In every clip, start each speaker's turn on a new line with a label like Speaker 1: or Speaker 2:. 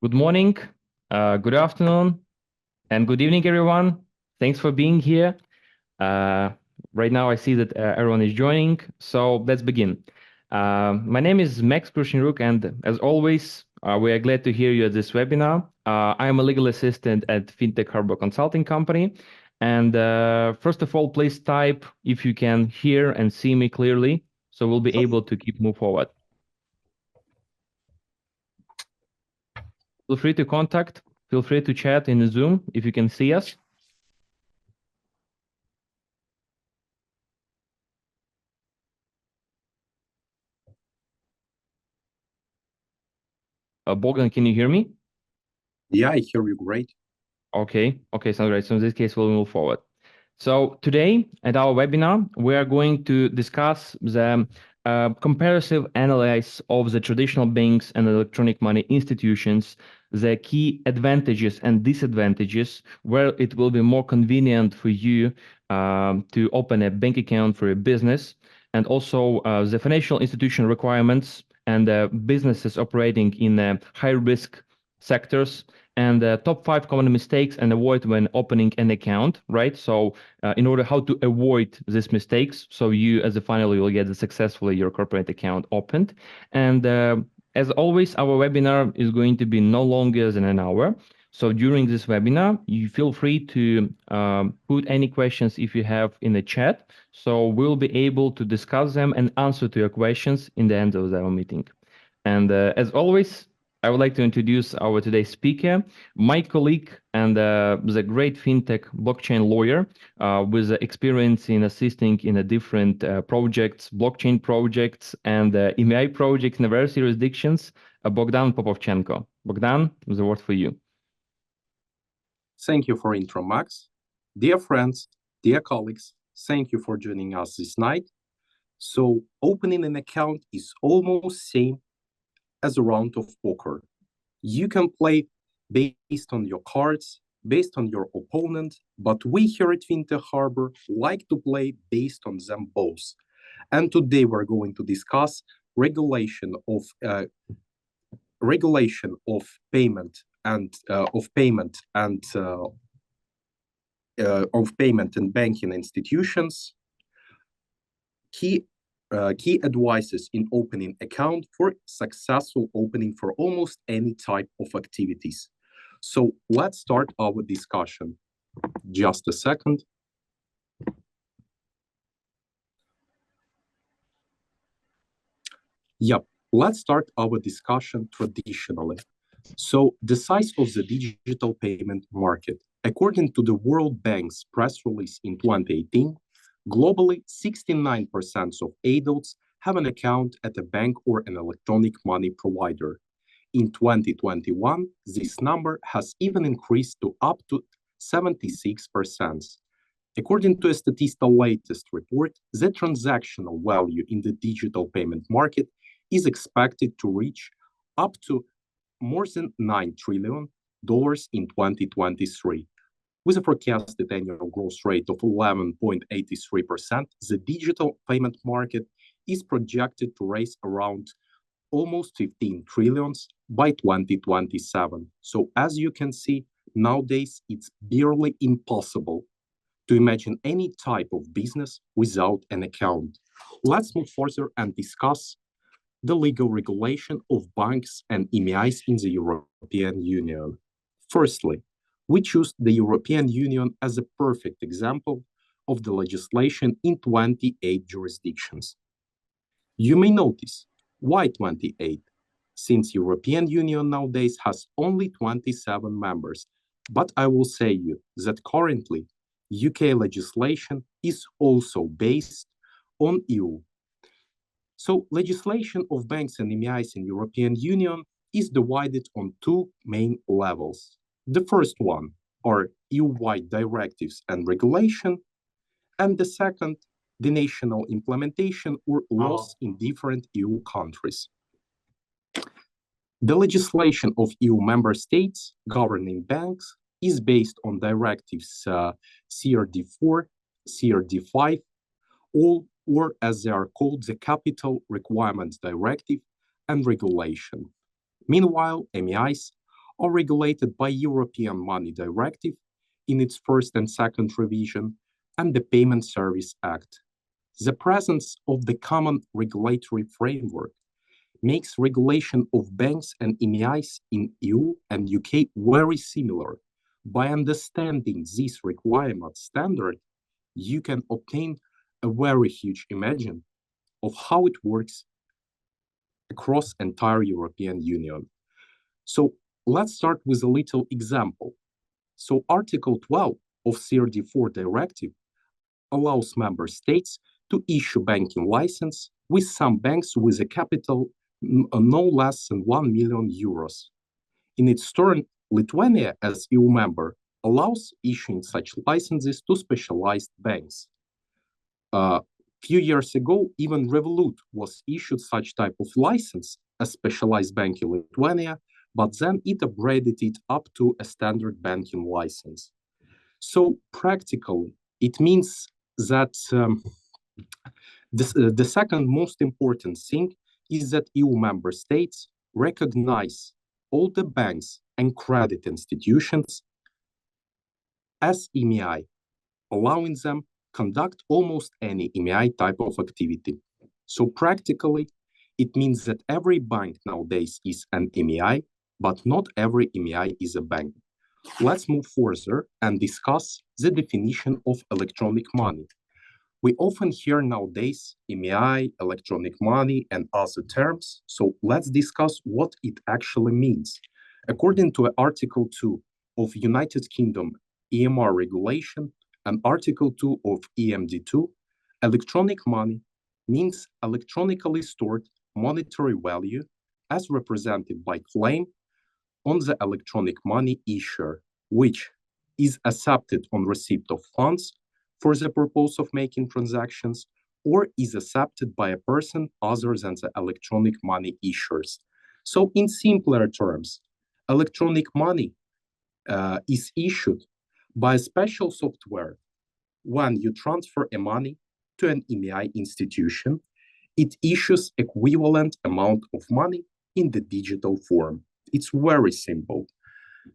Speaker 1: Good morning, good afternoon, and good evening, everyone. Thanks for being here. Right now, I see that everyone is joining, so let's begin. My name is Max Krushinruk, and as always, we are glad to hear you at this webinar. I am a legal assistant at Fintech Harbor Consulting company. And first of all, please type if you can hear and see me clearly, so we'll be able to move forward. Feel free to contact, feel free to chat in the Zoom if you can see us. Bogdan, can you hear me?
Speaker 2: Yeah, I hear you great.
Speaker 1: Okay, sounds great. So in this case, we'll move forward. So today at our webinar, we are going to discuss the comparative analysis of the traditional banks and electronic money institutions, the key advantages and disadvantages, where it will be more convenient for you to open a bank account for a business, and also the financial institution requirements and businesses operating in high-risk sectors, and top 5 common mistakes and avoid when opening an account, right? So in order how to avoid these mistakes, so you as a finally will get successfully your corporate account opened. And as always, our webinar is going to be no longer than an hour. So during this webinar, you feel free to put any questions if you have in the chat. So we'll be able to discuss them and answer to your questions in the end of our meeting. And as always, I would like to introduce our today's speaker, my colleague and the great fintech blockchain lawyer with experience in assisting in different projects, blockchain projects, and EMI projects in various jurisdictions, Bogdan Popovchenko. Bogdan, the word for you.
Speaker 2: Thank you for intro, Max. Dear friends, dear colleagues, thank you for joining us this night. So opening an account is almost same as a round of poker. You can play based on your cards, based on your opponent, but we here at Fintech Harbor like to play based on them both. And today we're going to discuss regulation of payment and of payment and banking institutions, key advices in opening account for successful opening for almost any type of activities. So let's start our discussion. Just a second. Yep, let's start our discussion traditionally. So the size of the digital payment market, according to the World Bank's press release in 2018, globally, 69% of adults have an account at a bank or an electronic money provider. In 2021, this number has even increased to up to 76%. According to a Statista latest report, the transactional value in the digital payment market is expected to reach up to more than $9 trillion in 2023. With a forecasted annual growth rate of 11.83%, the digital payment market is projected to raise around almost 15 trillions by 2027. So as you can see, nowadays it's barely impossible to imagine any type of business without an account. Let's move further and discuss the legal regulation of banks and EMIs in the European Union. Firstly, we choose the European Union as a perfect example of the legislation in 28 jurisdictions. You may notice, why 28? Since European Union nowadays has only 27 members, but I will say you that currently UK legislation is also based on EU. So legislation of banks and EMIs in European Union is divided on two main levels. The first one are EU-wide directives and regulation, and the second, the national implementation or laws in different EU countries. The legislation of EU member states governing banks is based on directives CRD4, CRD5, or as they are called, the Capital Requirements Directive and Regulation. Meanwhile, MEIs are regulated by European Money Directive in its first and second revision and the Payment Service Act. The presence of the common regulatory framework makes regulation of banks and EMIs in EU and UK very similar. By understanding this requirement standard, you can obtain a very huge image of how it works across entire European Union. So let's start with a little example. So Article 12 of CRD4 directive allows member states to issue banking license with some banks with a capital no less than 1 million euros. In its turn, Lithuania, as EU member, allows issuing such licenses to specialized banks. Few years ago, even Revolut was issued such type of license, a specialized bank in Lithuania, but then it upgraded it up to a standard banking license. So practically, it means that the second most important thing is that EU member states recognize all the banks and credit institutions as EMI, allowing them conduct almost any EMI type of activity. So practically, it means that every bank nowadays is an EMI, but not every EMI is a bank. Let's move further and discuss the definition of electronic money. We often hear nowadays EMI, electronic money, and other terms. So let's discuss what it actually means. According to Article 2 of United Kingdom EMR regulation and Article 2 of EMD2, electronic money means electronically stored monetary value as represented by claim on the electronic money issuer, which is accepted on receipt of funds for the purpose of making transactions, or is accepted by a person other than the electronic money issuers. So in simpler terms, electronic money is issued by a special software. When you transfer a money to an EMI institution, it issues equivalent amount of money in the digital form. It's very simple,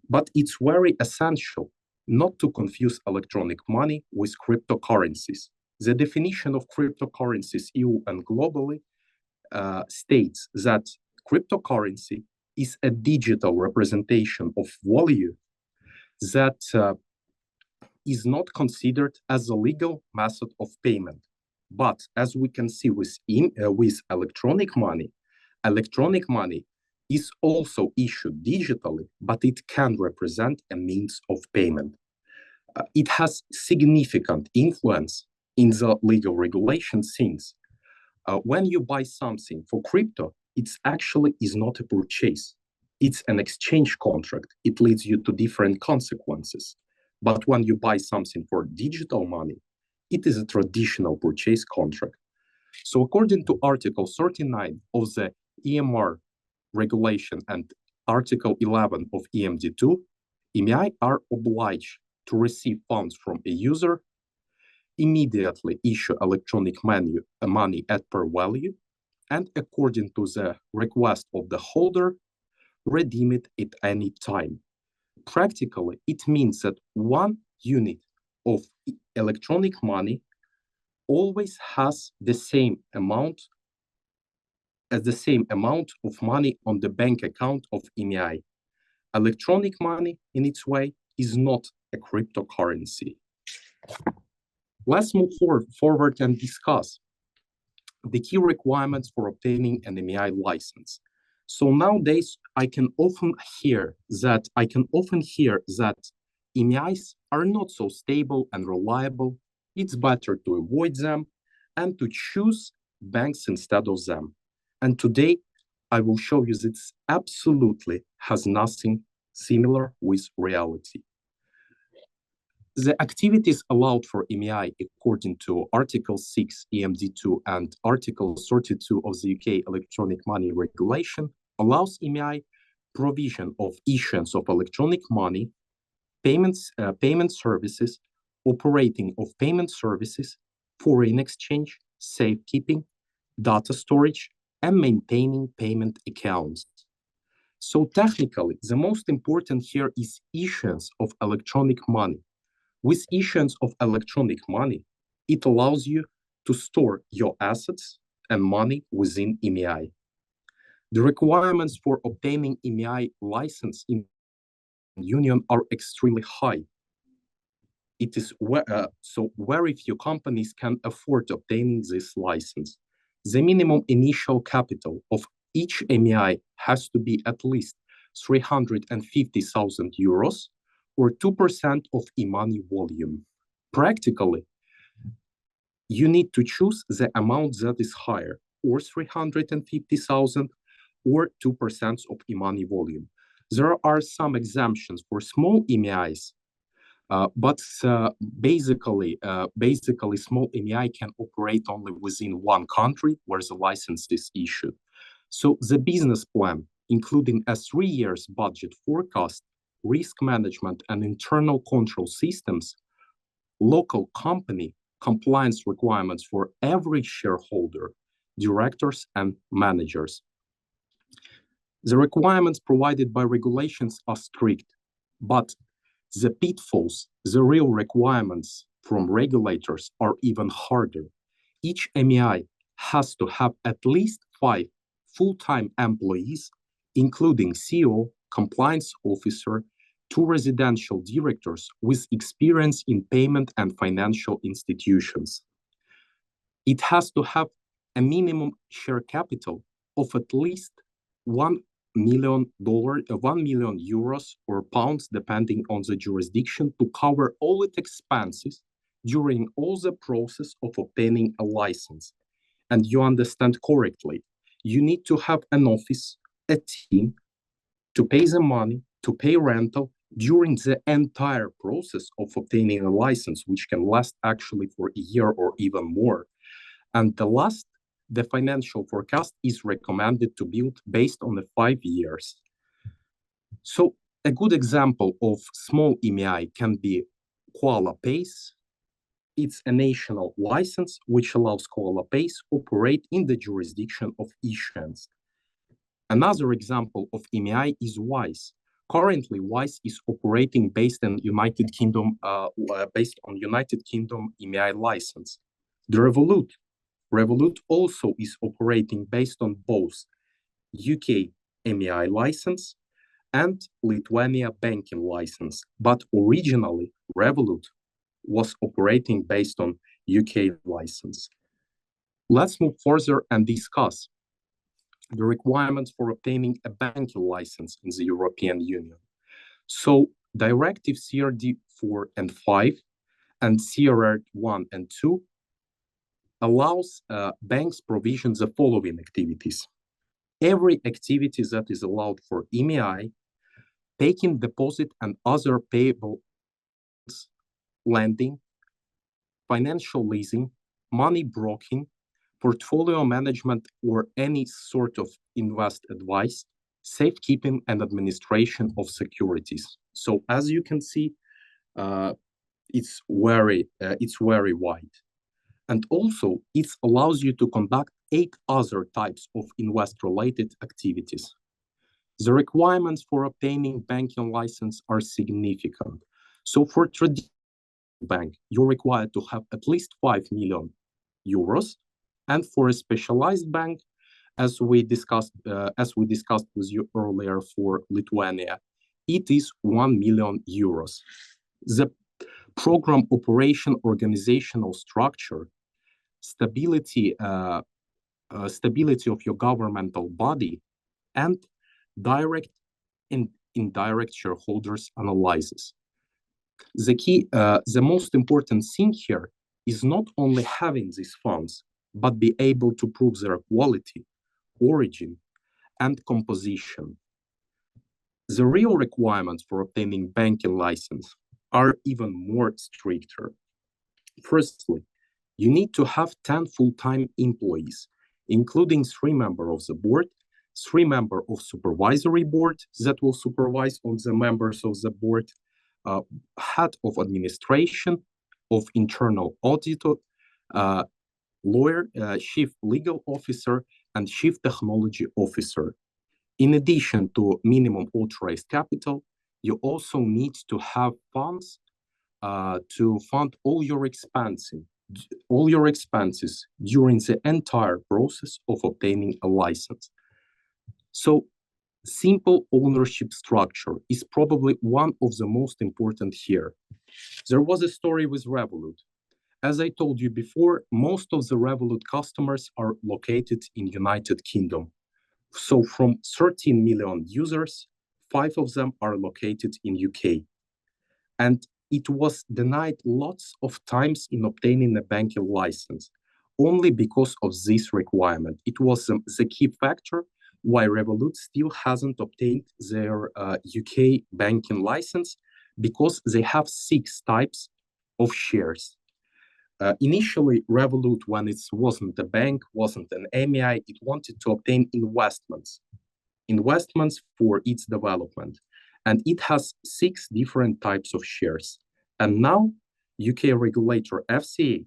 Speaker 2: but it's very essential not to confuse electronic money with cryptocurrencies. The definition of cryptocurrencies EU and globally states that cryptocurrency is a digital representation of value that is not considered as a legal method of payment. But as we can see with electronic money is also issued digitally, but it can represent a means of payment. It has significant influence in the legal regulation since when you buy something for crypto, it actually is not a purchase. It's an exchange contract. It leads you to different consequences. But when you buy something for digital money, it is a traditional purchase contract. So according to Article 39 of the EMR regulation and Article 11 of EMD2, EMI are obliged to receive funds from a user, immediately issue electronic money at per value, and according to the request of the holder, redeem it at any time. Practically, it means that one unit of electronic money always has the same amount of money on the bank account of EMI. Electronic money, in its way, is not a cryptocurrency. Let's move forward and discuss the key requirements for obtaining an EMI license. So nowadays, I can often hear that EMIs are not so stable and reliable. It's better to avoid them and to choose banks instead of them. And today, I will show you that it absolutely has nothing similar with reality. The activities allowed for EMI according to Article 6 EMD2 and Article 32 of the UK Electronic Money Regulation allows EMI provision of issuance of electronic money, payment services, operating of payment services, foreign exchange, safekeeping, data storage, and maintaining payment accounts. So technically, the most important here is issuance of electronic money. With issuance of electronic money, it allows you to store your assets and money within EMI. The requirements for obtaining EMI license in Union are extremely high. It is so very few companies can afford obtaining this license. The minimum initial capital of each EMI has to be at least 350,000 euros or 2% of e-money volume. Practically, you need to choose the amount that is higher, or 350,000 or 2% of e-money volume. There are some exemptions for small EMIs, but basically, small EMI can operate only within one country where the license is issued. So the business plan, including a 3 years budget forecast, risk management, and internal control systems, local company compliance requirements for every shareholder, directors, and managers. The requirements provided by regulations are strict, but the pitfalls, the real requirements from regulators are even harder. Each MEI has to have at least 5 full-time employees, including CEO, compliance officer, 2 residential directors with experience in payment and financial institutions. It has to have a minimum share capital of at least $1 million, €1 million or pounds, depending on the jurisdiction, to cover all its expenses during all the process of obtaining a license. And you understand correctly, you need to have an office, a team, to pay the money, to pay rental during the entire process of obtaining a license, which can last actually for a year or even more. And the financial forecast is recommended to build based on the 5 years. So a good example of small EMI can be Koala Pays. It's a national license which allows Koala Pays operate in the jurisdiction of issuance. Another example of EMI is Wise. Currently, Wise is operating based on United Kingdom EMI license. The Revolut also is operating based on both UK MEI license and Lithuania banking license, but originally Revolut was operating based on UK license. Let's move further and discuss the requirements for obtaining a banking license in the European Union. So Directive CRD 4 and 5 and CRR 1 and 2 allows banks provision the following activities. Every activity that is allowed for EMI, taking deposit and other payable lending, financial leasing, money broking, portfolio management, or any sort of invest advice, safekeeping and administration of securities. So as you can see, it's very wide. And also, it allows you to conduct 8 other types of invest-related activities. The requirements for obtaining banking license are significant. So for traditional bank, you're required to have at least 5 million euros. And for a specialized bank, as we discussed with you earlier for Lithuania, it is 1 million euros. The program operation organizational structure, stability of your governmental body, and direct and indirect shareholders analysis. The most important thing here is not only having these funds, but be able to prove their quality, origin, and composition. The real requirements for obtaining banking license are even more stricter. Firstly, you need to have 10 full-time employees, including 3 members of the board, 3 members of supervisory board that will supervise on the members of the board, head of administration, of internal auditor, lawyer, chief legal officer, and chief technology officer. In addition to minimum authorized capital, you also need to have funds to fund all your expenses during the entire process of obtaining a license. So simple ownership structure is probably one of the most important here. There was a story with Revolut. As I told you before, most of the Revolut customers are located in United Kingdom. So from 13 million users, 5 of them are located in UK. And it was denied lots of times in obtaining a banking license, only because of this requirement. It was the key factor why Revolut still hasn't obtained their UK banking license, because they have 6 types of shares. Initially, Revolut, when it wasn't a bank, wasn't an MEI, it wanted to obtain investments for its development. And it has 6 different types of shares. And now, UK regulator FCA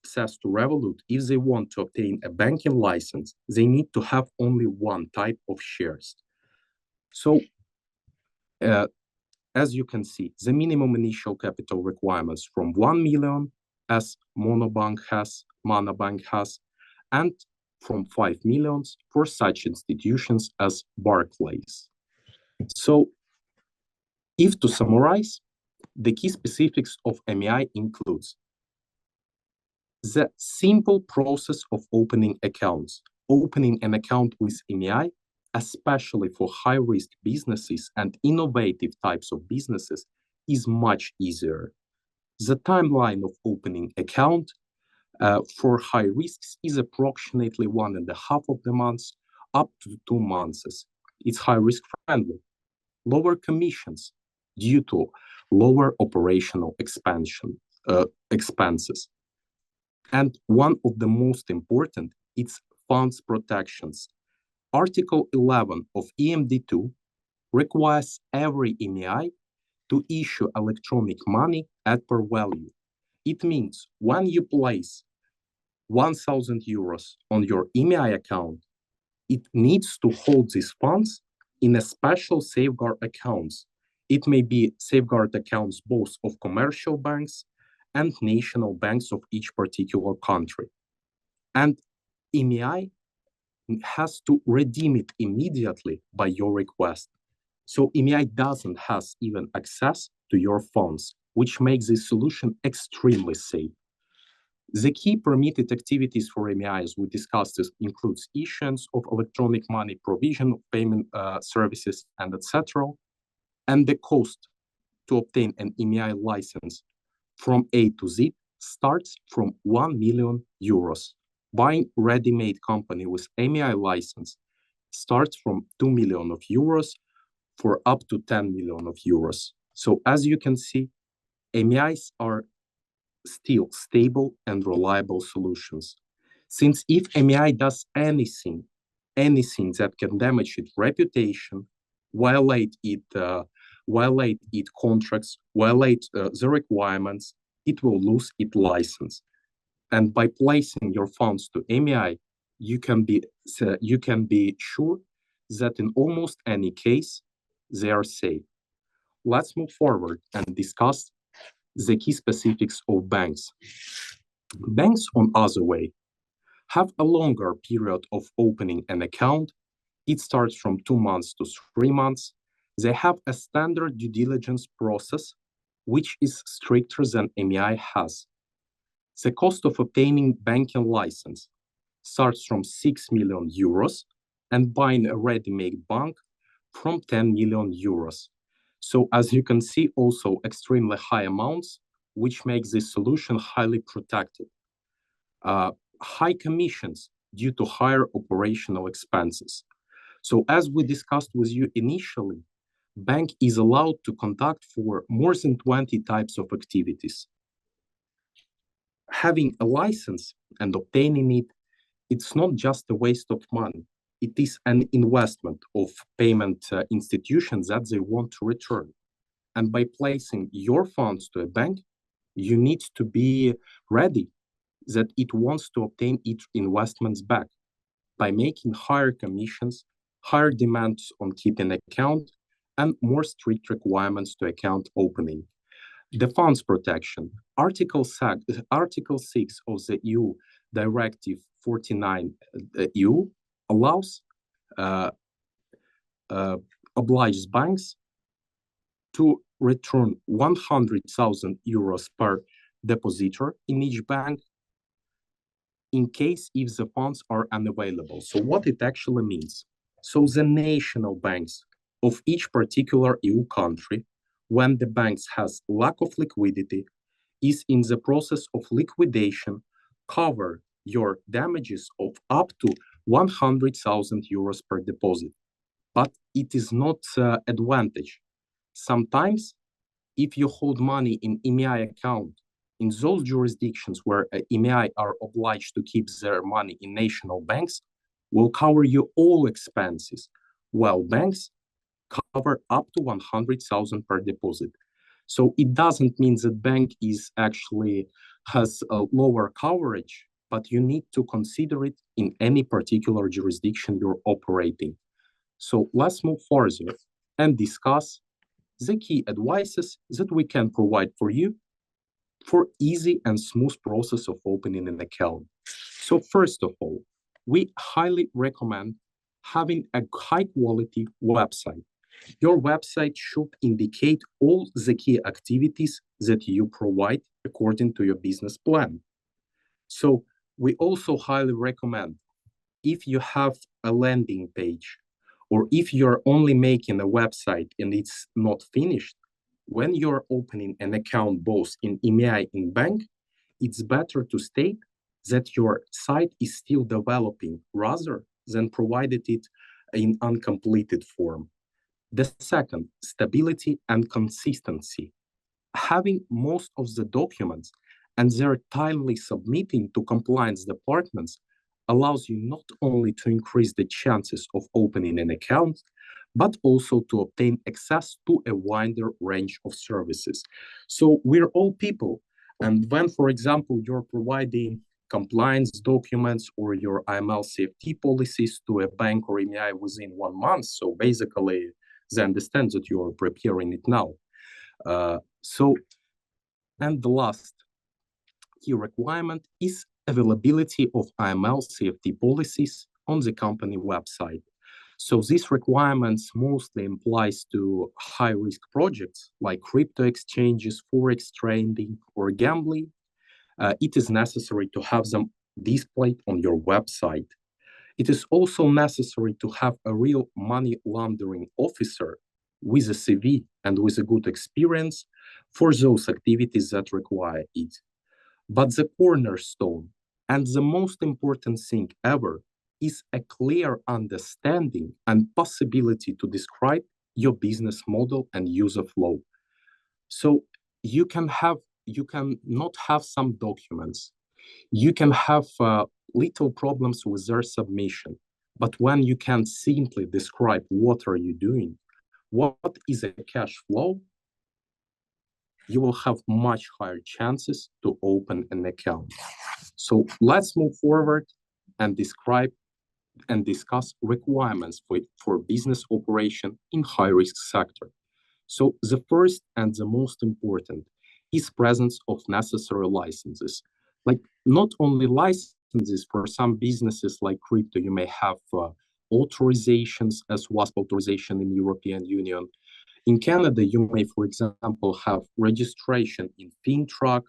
Speaker 2: says to Revolut, if they want to obtain a banking license, they need to have only one type of shares. So, as you can see, the minimum initial capital requirements from 1 million, as Monobank has, Manabank has, and from 5 millions for such institutions as Barclays. So, if to summarize, the key specifics of MEI includes the simple process of opening accounts. Opening an account with MEI, especially for high-risk businesses and innovative types of businesses, is much easier. The timeline of opening account for high risks is approximately 1.5 of the months up to 2 months. It's high risk friendly. Lower commissions due to lower operational expenses. And one of the most important, it's funds protections. Article 11 of EMD2 requires every MEI to issue electronic money at par value. It means when you place 1,000 euros on your MEI account, it needs to hold these funds in a special safeguard accounts. It may be safeguard accounts both of commercial banks and national banks of each particular country. And MEI has to redeem it immediately by your request. So MEI doesn't have even access to your funds, which makes this solution extremely safe. The key permitted activities for MEI, as we discussed, includes issuance of electronic money, provision of payment services, and etc. And the cost to obtain an MEI license from A to Z starts from 1 million euros. Buying ready-made company with MEI license starts from 2 million of euros for up to 10 million of euros. So as you can see, MEIs are still stable and reliable solutions. Since if MEI does anything that can damage its reputation, violate its contracts, violate the requirements, it will lose its license. And by placing your funds to MEI, you can be sure that in almost any case, they are safe. Let's move forward and discuss the key specifics of banks. Banks, on other way, have a longer period of opening an account. It starts from 2 months to 3 months. They have a standard due diligence process, which is stricter than MEI has. The cost of obtaining banking license starts from 6 million euros and buying a ready-made bank from 10 million euros. So as you can see, also extremely high amounts, which makes this solution highly protected. High commissions due to higher operational expenses. So as we discussed with you initially, bank is allowed to conduct for more than 20 types of activities. Having a license and obtaining it, it's not just a waste of money. It is an investment of payment institutions that they want to return. And by placing your funds to a bank, you need to be ready that it wants to obtain its investments back by making higher commissions, higher demands on keeping account, and more strict requirements to account opening. The funds protection. Article 6 of the EU Directive 49 EU allows, uh, obliges banks to return 100,000 euros per depositor in each bank in case if the funds are unavailable. So what it actually means? So the national banks of each particular EU country, when the banks has lack of liquidity, is in the process of liquidation, cover your damages of up to 100,000 euros per deposit. But it is not advantage. Sometimes, if you hold money in EMI account in those jurisdictions where EMI are obliged to keep their money in national banks, will cover you all expenses, while banks cover up to 100,000 per deposit. So it doesn't mean that bank is actually has a lower coverage, but you need to consider it in any particular jurisdiction you're operating. So let's move further and discuss the key advices that we can provide for you for easy and smooth process of opening an account. So first of all, we highly recommend having a high quality website. Your website should indicate all the key activities that you provide according to your business plan. So we also highly recommend, if you have a landing page or if you're only making a website and it's not finished, when you're opening an account both in EMEA and bank, it's better to state that your site is still developing rather than provided it in uncompleted form. The second, stability and consistency. Having most of the documents and their timely submitting to compliance departments allows you not only to increase the chances of opening an account, but also to obtain access to a wider range of services. So we're all people. And when, for example, you're providing compliance documents or your IML CFT policies to a bank or EMI within 1 month, so basically they understand that you're preparing it now. And the last key requirement is availability of IML CFT policies on the company website. So these requirements mostly applies to high-risk projects like crypto exchanges, Forex trading, or gambling. It is necessary to have them displayed on your website. It is also necessary to have a real money laundering officer with a CV and with a good experience for those activities that require it. But the cornerstone and the most important thing ever is a clear understanding and possibility to describe your business model and user flow. So you can not have some documents. You can have little problems with their submission. But when you can simply describe what are you doing, what is a cash flow, you will have much higher chances to open an account. So let's move forward and describe and discuss requirements for business operation in high-risk sector. So the first and the most important is presence of necessary licenses. Like not only licenses for some businesses like crypto, you may have authorizations as WASP authorization in European Union. In Canada, you may, for example, have registration in FinTrack.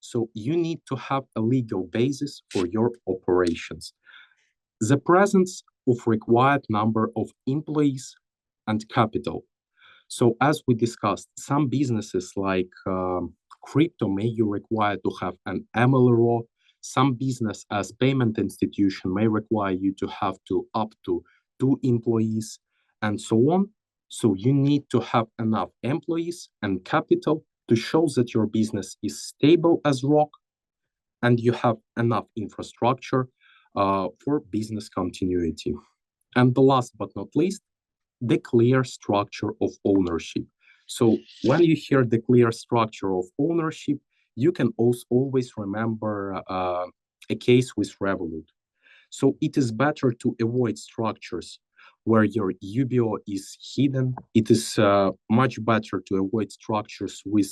Speaker 2: So you need to have a legal basis for your operations. The presence of required number of employees and capital. So as we discussed, some businesses like crypto may you require to have an MLRO. Some business as payment institution may require you to have up to 2 employees and so on. So you need to have enough employees and capital to show that your business is stable as rock and you have enough infrastructure for business continuity. And the last but not least, the clear structure of ownership. So when you hear the clear structure of ownership, you can also always remember a case with Revolut. So it is better to avoid structures where your UBO is hidden. It is much better to avoid structures with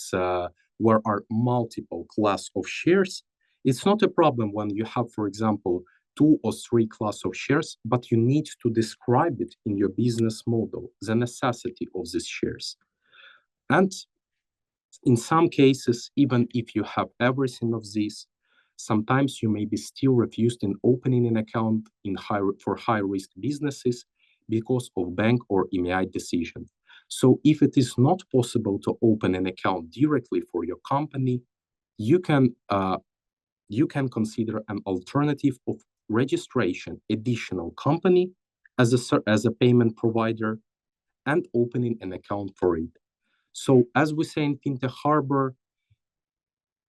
Speaker 2: where are multiple class of shares. It's not a problem when you have, for example, two or three class of shares, but you need to describe it in your business model, the necessity of these shares. And in some cases, even if you have everything of this, sometimes you may be still refused in opening an account for high-risk businesses because of bank or EMI decision. So if it is not possible to open an account directly for your company, you can consider an alternative of registration additional company as a payment provider and opening an account for it. So as we say in Fintech Harbor,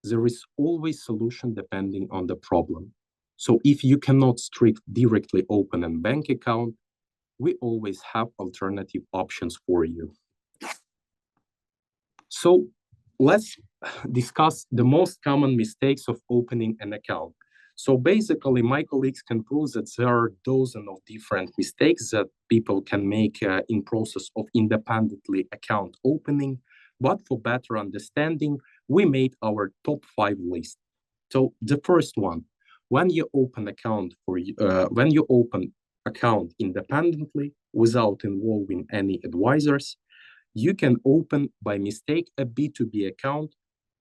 Speaker 2: there is always solution depending on the problem. So if you cannot directly open a bank account, we always have alternative options for you. So let's discuss the most common mistakes of opening an account. So basically, my colleagues can prove that there are dozens of different mistakes that people can make in process of independently account opening. But for better understanding, we made our top 5 list. So the first one, when you open account independently without involving any advisors, you can open by mistake a B2B account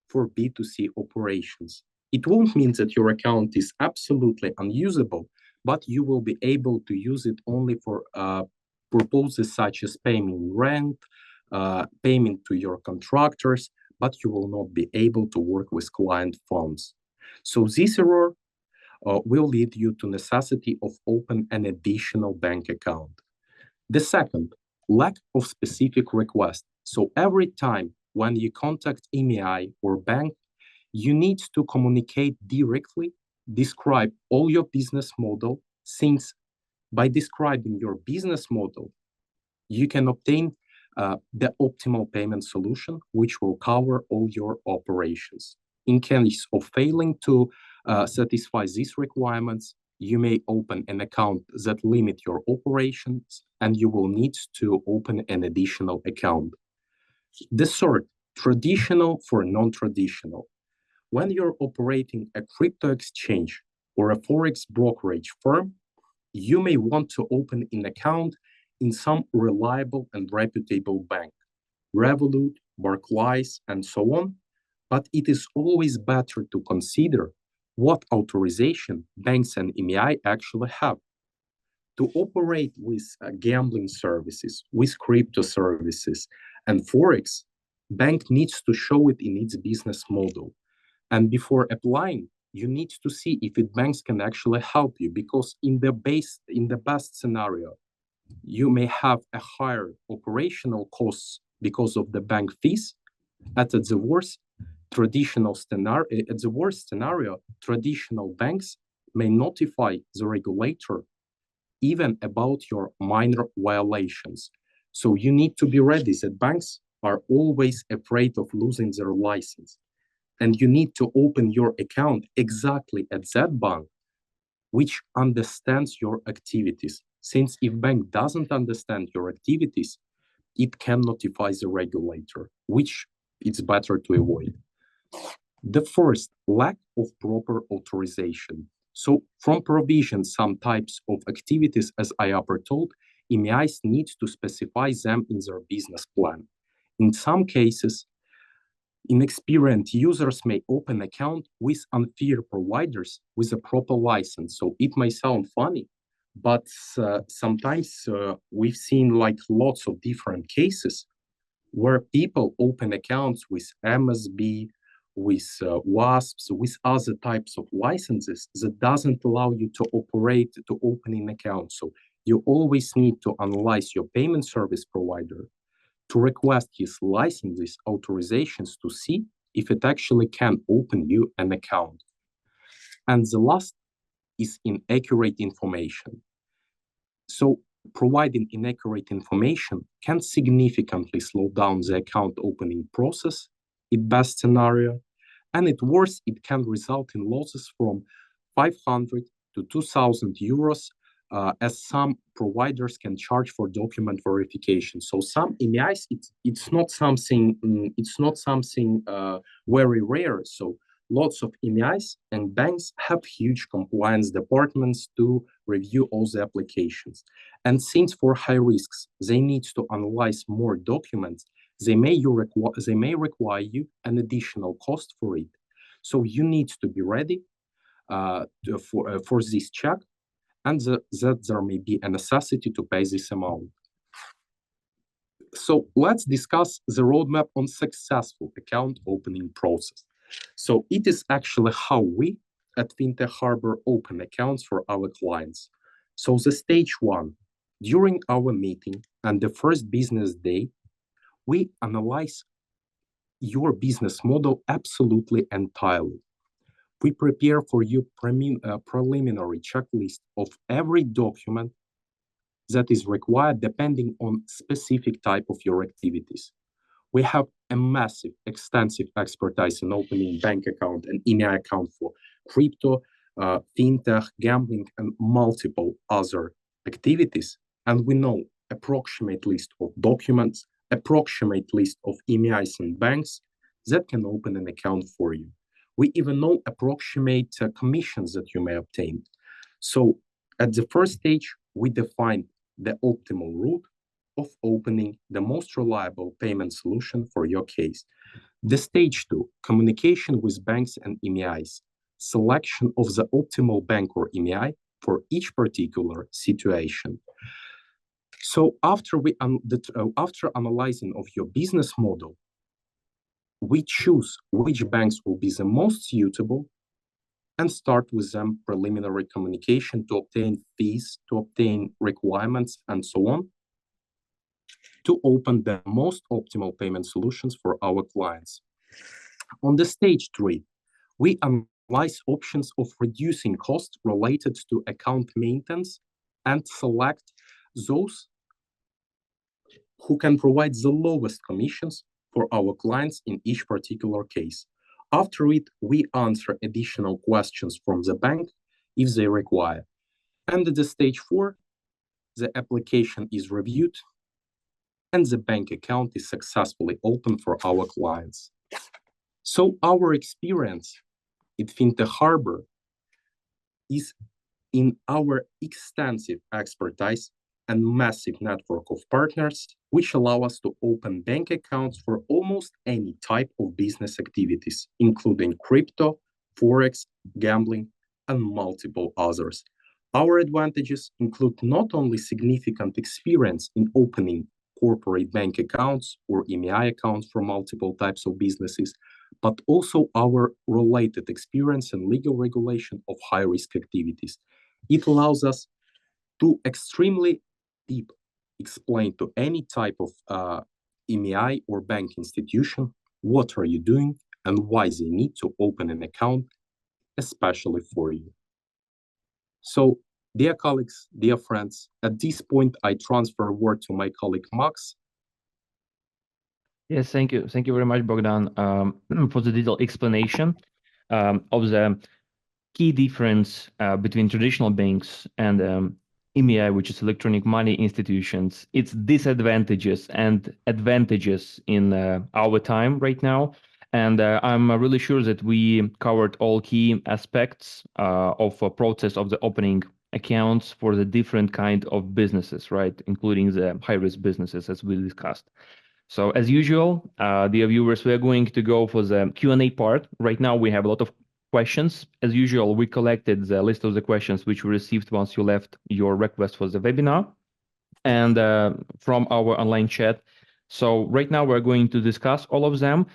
Speaker 2: for B2C operations. It won't mean that your account is absolutely unusable, but you will be able to use it only for purposes such as paying rent, payment to your contractors, but you will not be able to work with client funds. So this error will lead you to necessity of open an additional bank account. The second, lack of specific request. So every time when you contact EMI or bank, you need to communicate directly, describe all your business model, since by describing your business model, you can obtain the optimal payment solution, which will cover all your operations. In case of failing to satisfy these requirements, you may open an account that limit your operations, and you will need to open an additional account. The third, traditional for non-traditional. When you're operating a crypto exchange or a Forex brokerage firm, you may want to open an account in some reliable and reputable bank, Revolut, Barclays, and so on. But it is always better to consider what authorization banks and EMI actually have. To operate with gambling services, with crypto services, and Forex, bank needs to show it in its business model. And before applying, you need to see if banks can actually help you, because in the best scenario, you may have a higher operational costs because of the bank fees. At the worst scenario, traditional banks may notify the regulator even about your minor violations. So you need to be ready that banks are always afraid of losing their license. And you need to open your account exactly at that bank which understands your activities. Since if bank doesn't understand your activities, it can notify the regulator, which it's better to avoid. The first, lack of proper authorization. So from provision some types of activities, as I upper told, EMIs need to specify them in their business plan. In some cases, inexperienced users may open account with unfair providers with a proper license. So it may sound funny, but sometimes we've seen like lots of different cases where people open accounts with MSB, with WASPs, with other types of licenses that doesn't allow you to operate, to open an account. So you always need to analyze your payment service provider to request his licenses, authorizations to see if it actually can open you an account. And the last is inaccurate information. So providing inaccurate information can significantly slow down the account opening process in best scenario, and at worst, it can result in losses from 500 to 2,000 euros as some providers can charge for document verification. So some EMIs, it's not something very rare. So lots of EMIs and banks have huge compliance departments to review all the applications. And since for high risks, they need to analyze more documents, they may require you an additional cost for it. So you need to be ready for this check, and that there may be a necessity to pay this amount. So let's discuss the roadmap on successful account opening process. So it is actually how we at Fintech Harbor open accounts for our clients. So the stage one, during our meeting and the first business day, we analyze your business model absolutely entirely. We prepare for you preliminary checklist of every document that is required depending on specific type of your activities. We have a massive, extensive expertise in opening bank account and EMI account for crypto, fintech, gambling, and multiple other activities. And we know approximate list of documents, approximate list of EMIs and banks that can open an account for you. We even know approximate commissions that you may obtain. So at the first stage, we define the optimal route of opening the most reliable payment solution for your case. The stage two, communication with banks and EMIs, selection of the optimal bank or EMI for each particular situation. So after analyzing of your business model, we choose which banks will be the most suitable and start with them preliminary communication to obtain fees, to obtain requirements, and so on, to open the most optimal payment solutions for our clients. On the stage three, we analyze options of reducing costs related to account maintenance and select those who can provide the lowest commissions for our clients in each particular case. After it, we answer additional questions from the bank if they require. And at the stage four, the application is reviewed and the bank account is successfully opened for our clients. So our experience at Fintech Harbor is in our extensive expertise and massive network of partners, which allow us to open bank accounts for almost any type of business activities, including crypto, Forex, gambling, and multiple others. Our advantages include not only significant experience in opening corporate bank accounts or EMI accounts for multiple types of businesses, but also our related experience in legal regulation of high-risk activities. It allows us to extremely deep explain to any type of EMI or bank institution what are you doing and why they need to open an account, especially for you. So, dear colleagues, dear friends, at this point, I transfer word to my colleague Max.
Speaker 1: Yes, thank you. Thank you very much, Bogdan, for the detailed explanation of the key difference between traditional banks and EMI, which is electronic money institutions. Its disadvantages and advantages in our time right now. And I'm really sure that we covered all key aspects of a process of the opening accounts for the different kind of businesses, right? Including the high-risk businesses, as we discussed. So as usual, dear viewers, we are going to go for the Q&A part. Right now, we have a lot of questions. As usual, we collected the list of the questions which we received once you left your request for the webinar and from our online chat. So right now, we're going to discuss all of them.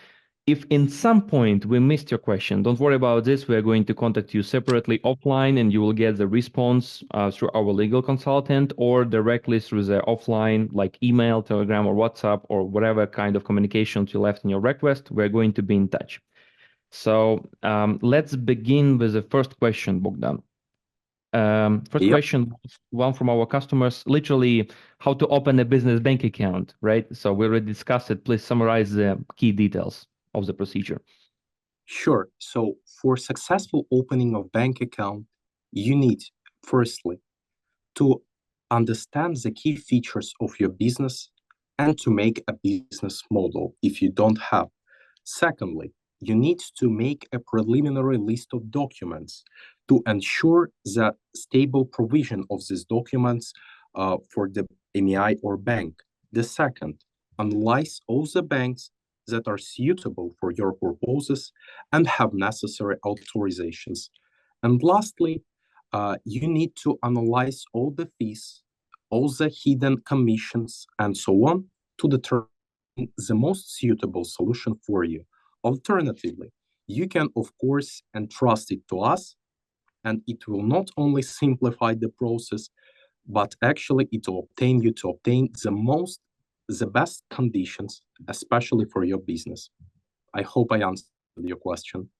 Speaker 1: If in some point we missed your question, don't worry about this. We're going to contact you separately offline and you will get the response through our legal consultant or directly through the offline, like email, Telegram, or WhatsApp, or whatever kind of communications you left in your request. We're going to be in touch. So let's begin with the first question, Bogdan. First question, one from our customers, literally how to open a business bank account, right? So we already discussed it. Please summarize the key details of the procedure.
Speaker 2: Sure. So for successful opening of bank account, you need, firstly, to understand the key features of your business and to make a business model if you don't have. Secondly, you need to make a preliminary list of documents to ensure the stable provision of these documents for the MEI or bank. The second, analyze all the banks that are suitable for your purposes and have necessary authorizations. And lastly, you need to analyze all the fees, all the hidden commissions, and so on to determine the most suitable solution for you. Alternatively, you can, of course, entrust it to us, and it will not only simplify the process, but actually it will obtain the best conditions, especially for your business. I hope I answered your question.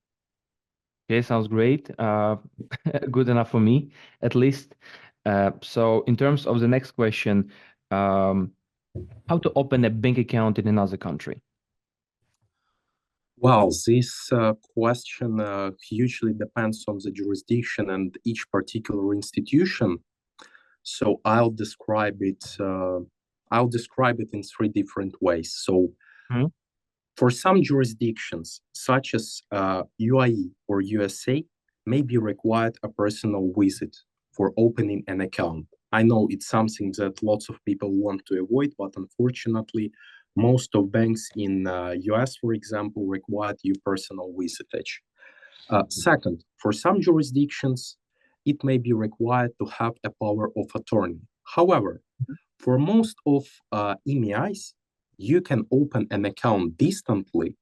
Speaker 1: Okay, sounds great. Good enough for me, at least. So in terms of the next question, um, how to open a bank account in another country?
Speaker 2: Well, this question hugely depends on the jurisdiction and each particular institution. So I'll describe it in three different ways. So
Speaker 1: Mhm.
Speaker 2: for some jurisdictions, such as UAE or USA, may be required a personal visit for opening an account. I know it's something that lots of people want to avoid, but unfortunately, most of banks in US, for example, require you personal visitage. Second, for some jurisdictions, it may be required to have a power of attorney. However, for most of EMIs, you can open an account distantly,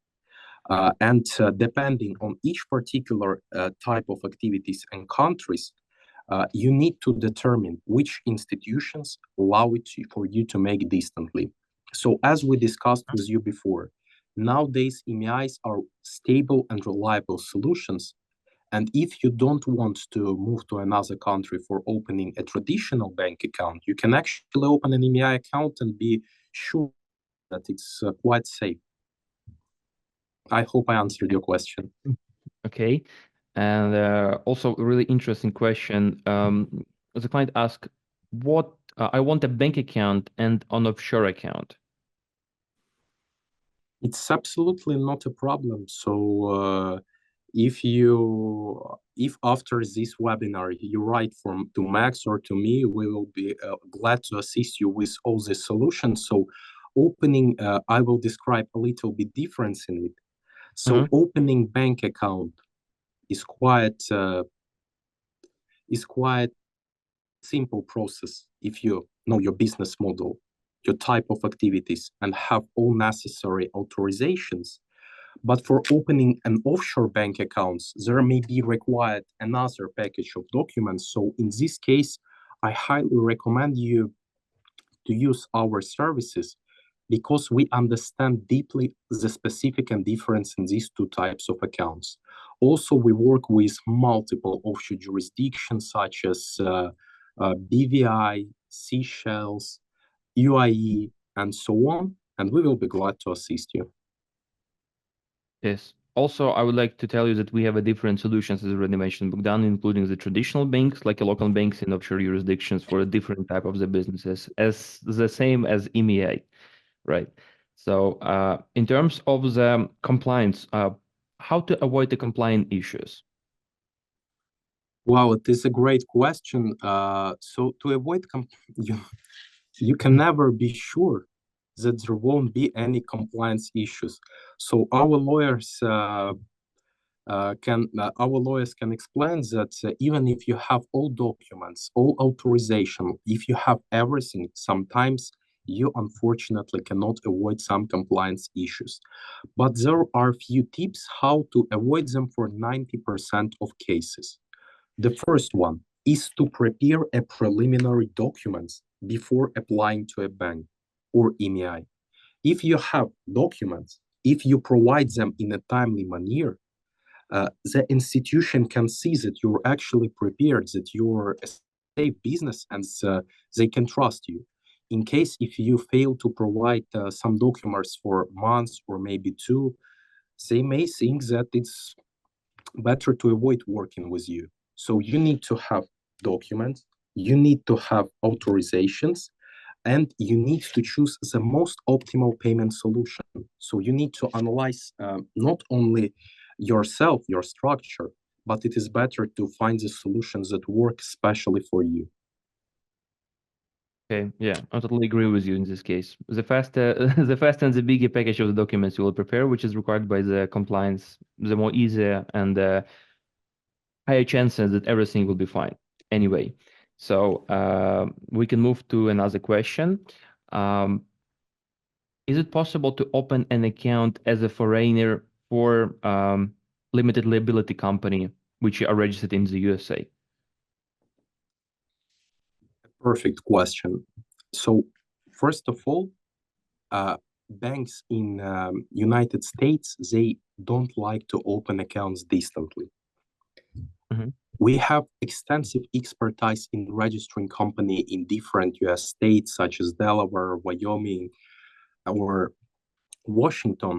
Speaker 2: and depending on each particular type of activities and countries, you need to determine which institutions allow it for you to make distantly. So as we discussed with you before, nowadays EMIs are stable and reliable solutions. And if you don't want to move to another country for opening a traditional bank account, you can actually open an EMI account and be sure that it's quite safe. I hope I answered your question.
Speaker 1: Okay. And also a really interesting question. The client asked, what I want a bank account and an offshore account.
Speaker 2: It's absolutely not a problem. So if after this webinar you write to Max or to me, we will be glad to assist you with all the solutions. So opening, I will describe a little bit difference in it. So opening bank account is quite simple process if you know your business model, your type of activities, and have all necessary authorizations. But for opening an offshore bank accounts, there may be required another package of documents. So in this case, I highly recommend you to use our services because we understand deeply the specific and difference in these two types of accounts. Also, we work with multiple offshore jurisdictions such as BVI, Seychelles, UAE, and so on, and we will be glad to assist you.
Speaker 1: Yes. Also, I would like to tell you that we have a different solutions, as already mentioned, Bogdan, including the traditional banks, like local banks in offshore jurisdictions for a different type of the businesses, as the same as EMEA, right? So, in terms of the compliance, how to avoid the compliance issues?
Speaker 2: Wow, it is a great question. So to avoid you can never be sure that there won't be any compliance issues. So our lawyers can explain that even if you have all documents, all authorization, if you have everything, sometimes you unfortunately cannot avoid some compliance issues. But there are few tips how to avoid them for 90% of cases. The first one is to prepare a preliminary documents before applying to a bank or EMI. If you have documents, if you provide them in a timely manner, the institution can see that you're actually prepared, that you're a safe business, and they can trust you. In case if you fail to provide some documents for months or maybe two, they may think that it's better to avoid working with you. So you need to have documents, you need to have authorizations, and you need to choose the most optimal payment solution. So you need to analyze not only yourself, your structure, but it is better to find the solutions that work especially for you.
Speaker 1: Okay, yeah, I totally agree with you in this case. The faster, the faster and the bigger package of the documents you will prepare, which is required by the compliance, the more easier and higher chances that everything will be fine. Anyway, so we can move to another question. Um, is it possible to open an account as a foreigner for limited liability company which are registered in the USA?
Speaker 2: Perfect question. So first of all, banks in United States, they don't like to open accounts distantly.
Speaker 1: Mhm.
Speaker 2: We have extensive expertise in registering company in different US states such as Delaware, Wyoming, or Washington,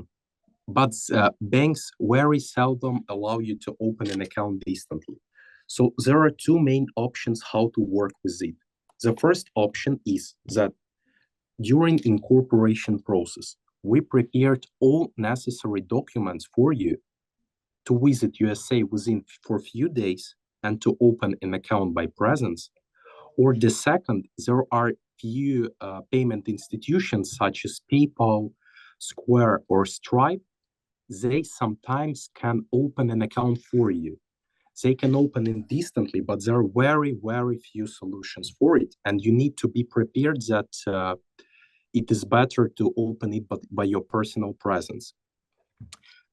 Speaker 2: but banks very seldom allow you to open an account distantly. So there are two main options how to work with it. The first option is that during incorporation process, we prepared all necessary documents for you to visit USA within for a few days and to open an account by presence. Or the second, there are few payment institutions such as PayPal, Square, or Stripe. They sometimes can open an account for you. They can open it distantly, but there are very, very few solutions for it. And you need to be prepared that it is better to open it by your personal presence.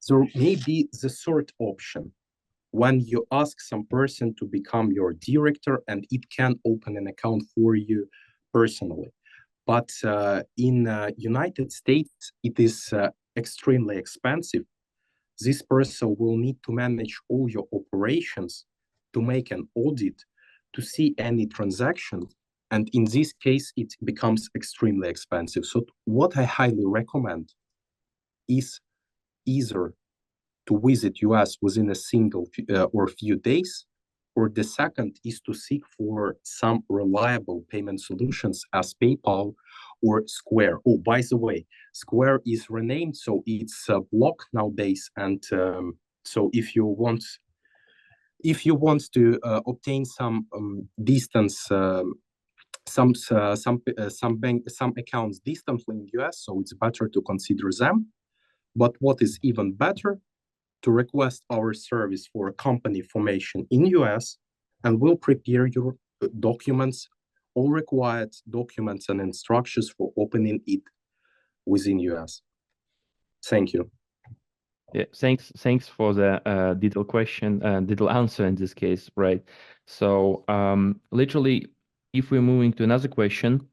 Speaker 2: There may be the third option when you ask some person to become your director and it can open an account for you personally. But in United States, it is extremely expensive. This person will need to manage all your operations, to make an audit, to see any transaction. And in this case, it becomes extremely expensive. So what I highly recommend is either to visit US within a single or few days, or the second is to seek for some reliable payment solutions as PayPal or Square. Oh, by the way, Square is renamed, so it's Block nowadays. And so if you want to obtain some distance, some accounts distantly in US, so it's better to consider them. But what is even better, to request our service for company formation in US, and we'll prepare your documents, all required documents and instructions for opening it within US. Thank you.
Speaker 1: Yeah, thanks for the detailed question, detailed answer in this case, right? So literally, if we're moving to another question,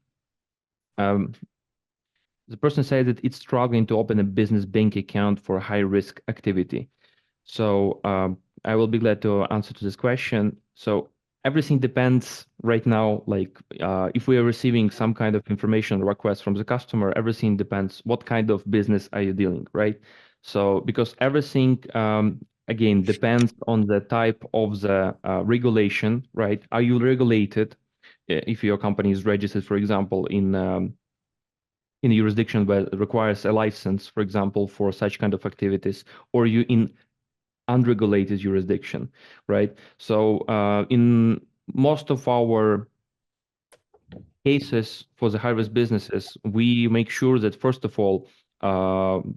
Speaker 1: the person said that it's struggling to open a business bank account for high risk activity. So I will be glad to answer to this question. So everything depends right now, like if we are receiving some kind of information request from the customer, everything depends what kind of business are you dealing, right? So because everything, again, depends on the type of the regulation, right? Are you regulated? If your company is registered, for example, in a jurisdiction where it requires a license, for example, for such kind of activities, or you in unregulated jurisdiction, right? So in most of our cases for the high-risk businesses, we make sure that first of all,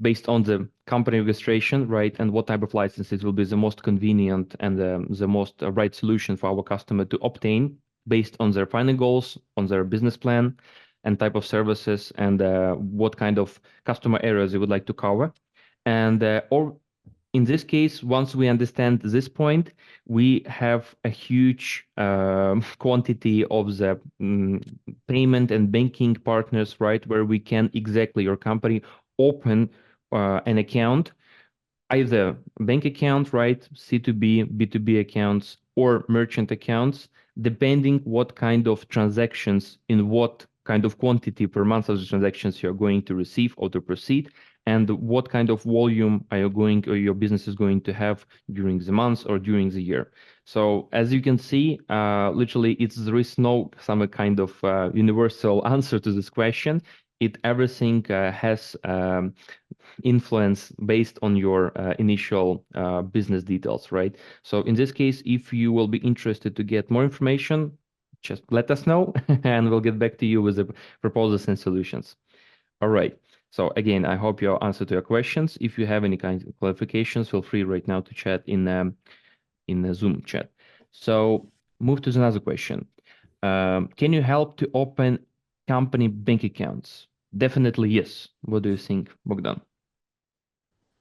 Speaker 1: based on the company registration, right, and what type of licenses will be the most convenient and the most right solution for our customer to obtain based on their final goals, on their business plan, and type of services, and what kind of customer areas they would like to cover. And or in this case, once we understand this point, we have a huge quantity of the payment and banking partners, right, where we can exactly your company open an account, either bank account, right, C2B, B2B accounts, or merchant accounts, depending what kind of transactions in what kind of quantity per month of the transactions you're going to receive or to proceed, and what kind of volume are you going or your business is going to have during the month or during the year. So as you can see, literally, there is no some kind of universal answer to this question. Everything has influence based on your initial business details, right? So in this case, if you will be interested to get more information, just let us know and we'll get back to you with the proposals and solutions. All right. So again, I hope your answer to your questions. If you have any kind of clarifications, feel free right now to chat in the Zoom chat. So move to another question. Can you help to open company bank accounts? Definitely yes. What do you think, Bogdan?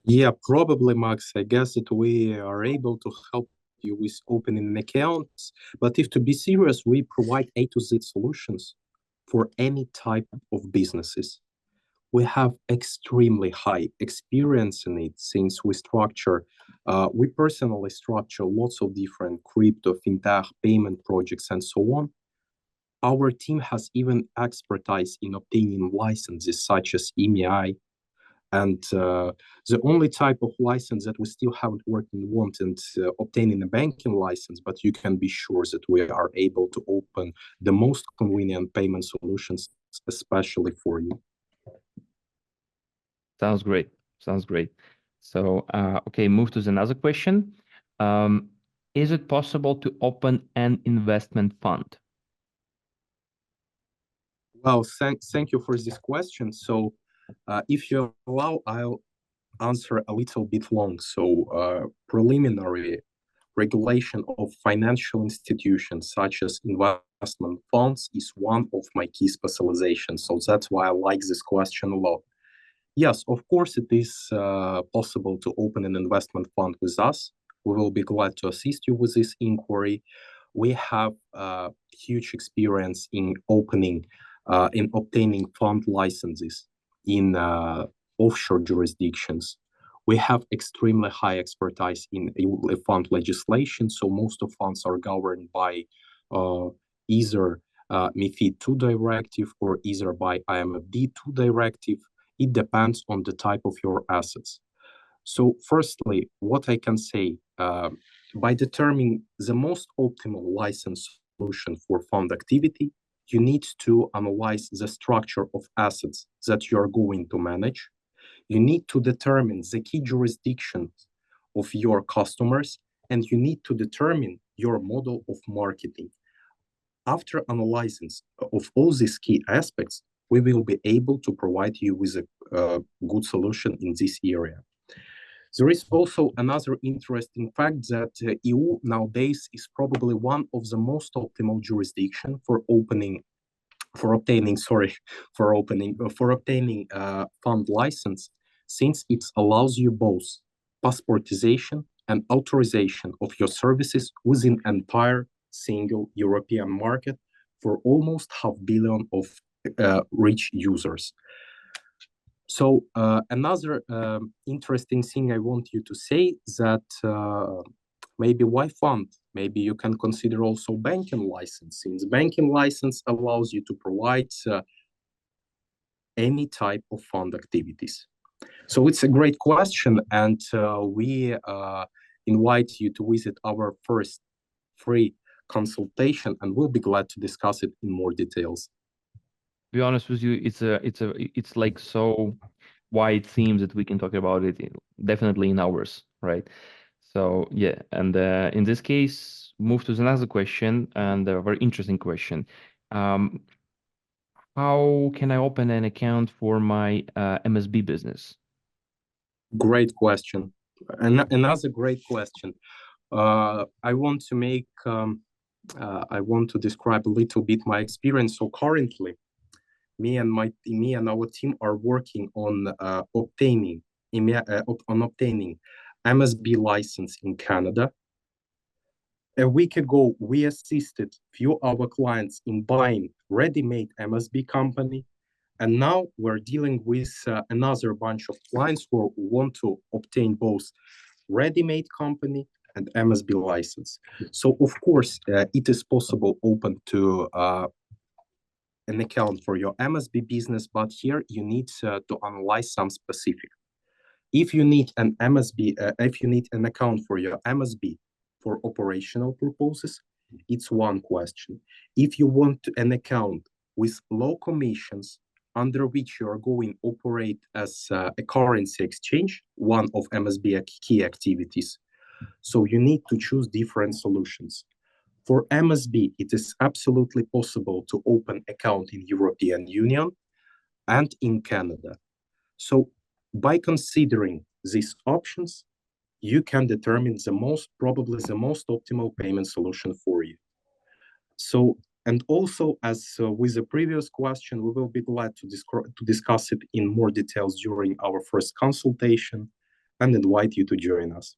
Speaker 2: Yeah, probably, Max. I guess that we are able to help you with opening accounts. But if to be serious, we provide A to Z solutions for any type of businesses. We have extremely high experience in it since we personally structure lots of different crypto, fintech, payment projects, and so on. Our team has even expertise in obtaining licenses such as EMI, and the only type of license that we still haven't worked and wanted obtaining a banking license, but you can be sure that we are able to open the most convenient payment solutions, especially for you.
Speaker 1: Sounds great. Sounds great. So, okay, move to another question. Is it possible to open an investment fund?
Speaker 2: Well, thank you for this question. So, if you allow, I'll answer a little bit long. So, preliminary regulation of financial institutions such as investment funds is one of my key specializations. So that's why I like this question a lot. Yes, of course, it is possible to open an investment fund with us. We will be glad to assist you with this inquiry. We have huge experience in obtaining fund licenses in offshore jurisdictions. We have extremely high expertise in fund legislation, so most of funds are governed by either MiFID II directive or either by IMFD II directive. It depends on the type of your assets. So firstly, what I can say, by determining the most optimal license solution for fund activity, you need to analyze the structure of assets that you are going to manage. You need to determine the key jurisdictions of your customers, and you need to determine your model of marketing. After analyzing of all these key aspects, we will be able to provide you with a good solution in this area. There is also another interesting fact that EU nowadays is probably one of the most optimal jurisdiction for obtaining fund license, since it allows you both passportization and authorization of your services within entire single European market for almost 500 million of rich users. So another interesting thing I want you to say that maybe why fund? Maybe you can consider also banking license, since banking license allows you to provide any type of fund activities. So it's a great question, and we invite you to visit our first free consultation, and we'll be glad to discuss it in more details.
Speaker 1: To be honest with you, it's like so wide themes that we can talk about it definitely in hours, right? So yeah, and in this case, move to another question, and a very interesting question. How can I open an account for my MSB business?
Speaker 2: Great question. Another great question. I want to describe a little bit my experience. So currently, me and our team are working on obtaining MSB license in Canada. A week ago, we assisted few of our clients in buying ready-made MSB company, and now we're dealing with another bunch of clients who want to obtain both ready-made company and MSB license. So of course, it is possible open to an account for your MSB business, but here you need to analyze some specific. If you need an if you need an account for your MSB for operational purposes, it's one question. If you want an account with low commissions under which you are going to operate as a currency exchange, one of MSB key activities, so you need to choose different solutions. For MSB, it is absolutely possible to open account in European Union and in Canada. So by considering these options, you can determine probably the most optimal payment solution for you. So, and also as with the previous question, we will be glad to discuss it in more details during our first consultation and invite you to join us.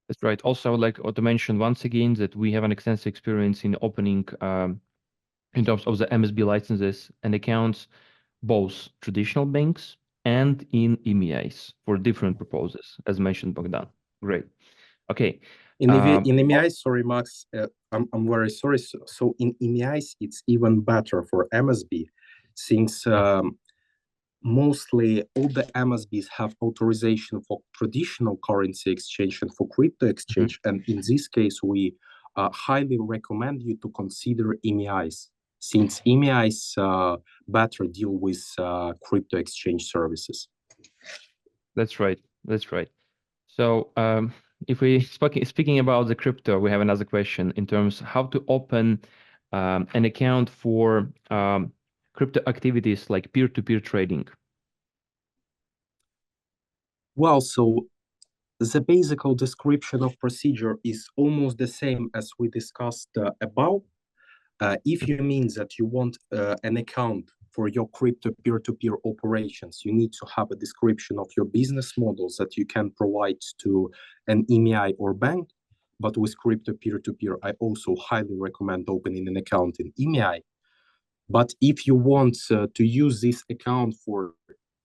Speaker 1: That's right. Also, I would like to mention once again that we have an extensive experience in opening, in terms of the MSB licenses and accounts, both traditional banks and in EMEAs for different purposes, as mentioned, Bogdan. Great. Okay.
Speaker 2: In EMEA, sorry, Max, I'm very sorry. So in EMEAs, it's even better for MSB, since mostly all the MSBs have authorization for traditional currency exchange and for crypto exchange. And in this case, we highly recommend you to consider EMEAs, since EMEAs better deal with crypto exchange services.
Speaker 1: That's right. That's right. So if we speaking about the crypto, we have another question in terms of how to open an account for crypto activities like peer-to-peer trading.
Speaker 2: Well, so the basic description of procedure is almost the same as we discussed above. If you mean that you want an account for your crypto peer-to-peer operations, you need to have a description of your business models that you can provide to an EMI or bank. But with crypto peer-to-peer, I also highly recommend opening an account in EMI. But if you want to use this account for